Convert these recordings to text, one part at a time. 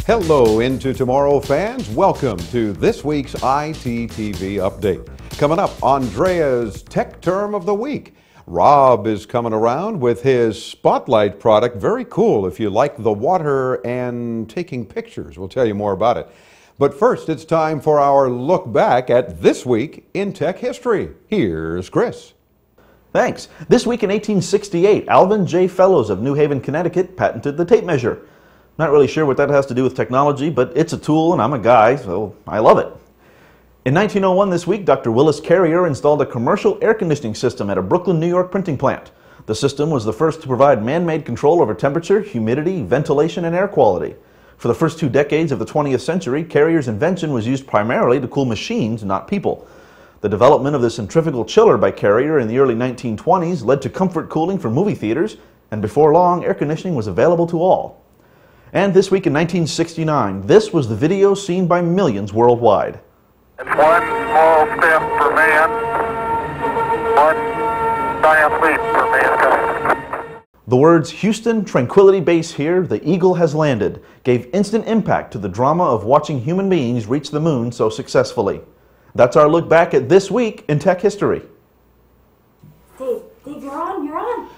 Hello, Into Tomorrow fans. Welcome to this week's ITTV update. Coming up, Andrea's Tech Term of the Week. Rob is coming around with his Spotlight product. Very cool if you like the water and taking pictures. We'll tell you more about it. But first, it's time for our look back at this week in tech history. Here's Chris. Thanks. This week in 1868, Alvin J. Fellows of New Haven, Connecticut patented the tape measure. Not really sure what that has to do with technology, but it's a tool and I'm a guy, so I love it. In 1901 this week, Dr. Willis Carrier installed a commercial air conditioning system at a Brooklyn, New York printing plant. The system was the first to provide man-made control over temperature, humidity, ventilation, and air quality. For the first 2 decades of the 20th century, Carrier's invention was used primarily to cool machines, not people. The development of the centrifugal chiller by Carrier in the early 1920s led to comfort cooling for movie theaters, and before long, air conditioning was available to all. And this week in 1969, this was the video seen by millions worldwide. It's one small step for man, one giant leap for mankind. The words "Houston, Tranquility Base here, the Eagle has landed" gave instant impact to the drama of watching human beings reach the moon so successfully. That's our look back at this week in tech history. Dave, you're on.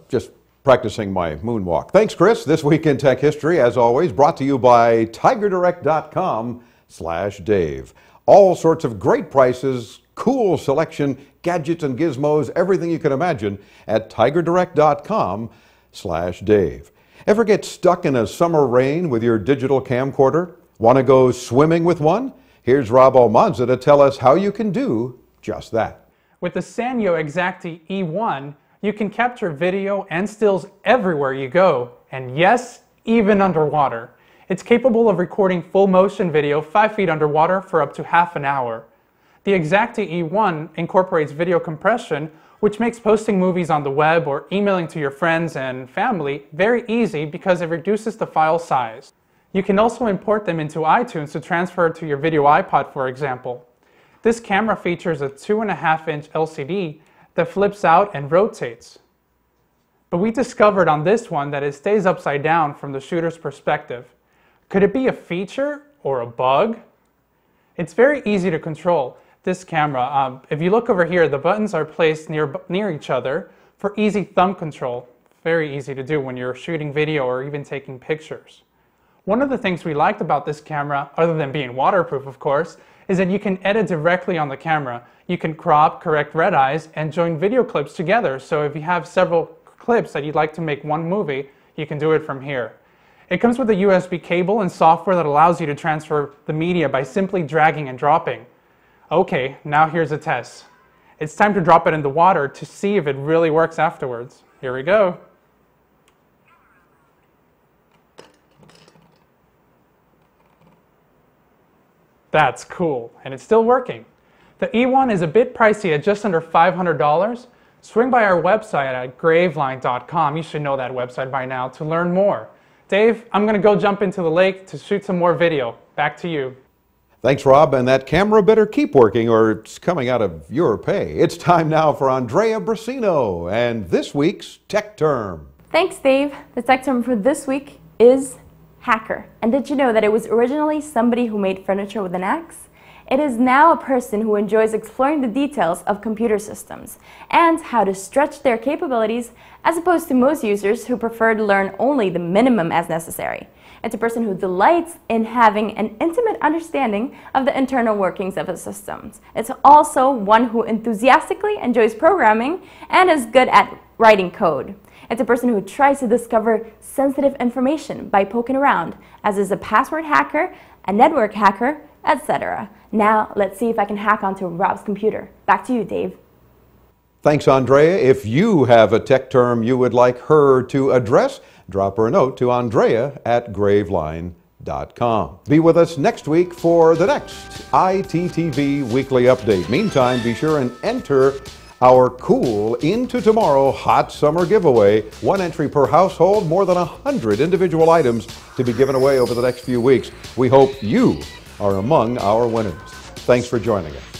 Just practicing my moonwalk. Thanks, Chris. This week in tech history, as always, brought to you by tigerdirect.com/Dave. All sorts of great prices, cool selection, gadgets and gizmos, everything you can imagine at tigerdirect.com/Dave. Ever get stuck in a summer rain with your digital camcorder? Want to go swimming with one? Here's Rob Almanza to tell us how you can do just that. With the Sanyo Xacti E1, you can capture video and stills everywhere you go, and yes, even underwater. It's capable of recording full motion video 5 feet underwater for up to half an hour. The Xacti E1 incorporates video compression, which makes posting movies on the web or emailing to your friends and family very easy because it reduces the file size. You can also import them into iTunes to transfer to your video iPod, for example. This camera features a 2.5-inch LCD that flips out and rotates. But we discovered on this one that it stays upside down from the shooter's perspective. Could it be a feature or a bug? It's very easy to control this camera. If you look over here, the buttons are placed near each other for easy thumb control. Very easy to do when you're shooting video or even taking pictures. One of the things we liked about this camera, other than being waterproof of course, is that you can edit directly on the camera. You can crop, correct red eyes, and join video clips together. So if you have several clips that you'd like to make one movie, you can do it from here. It comes with a USB cable and software that allows you to transfer the media by simply dragging and dropping. Okay, now here's a test. It's time to drop it in the water to see if it really works afterwards. Here we go. That's cool, and it's still working. The E1 is a bit pricey at just under $500. Swing by our website at graveline.com. You should know that website by now to learn more. Dave, I'm going to go jump into the lake to shoot some more video. Back to you. Thanks, Rob, and that camera better keep working or it's coming out of your pay. It's time now for Andrea Briceno and this week's Tech Term. Thanks, Dave. The tech term for this week is hacker. And did you know that it was originally somebody who made furniture with an axe? It is now a person who enjoys exploring the details of computer systems and how to stretch their capabilities, as opposed to most users who prefer to learn only the minimum as necessary. It's a person who delights in having an intimate understanding of the internal workings of a system. It's also one who enthusiastically enjoys programming and is good at writing code. It's a person who tries to discover sensitive information by poking around, as is a password hacker, a network hacker, etc. Now, let's see if I can hack onto Rob's computer. Back to you, Dave. Thanks, Andrea. If you have a tech term you would like her to address, drop her a note to andrea@graveline.com. Be with us next week for the next ITTV Weekly Update. Meantime, be sure and enter our cool Into Tomorrow Hot Summer Giveaway. 1 entry per household, more than 100 individual items to be given away over the next few weeks. We hope you are among our winners. Thanks for joining us.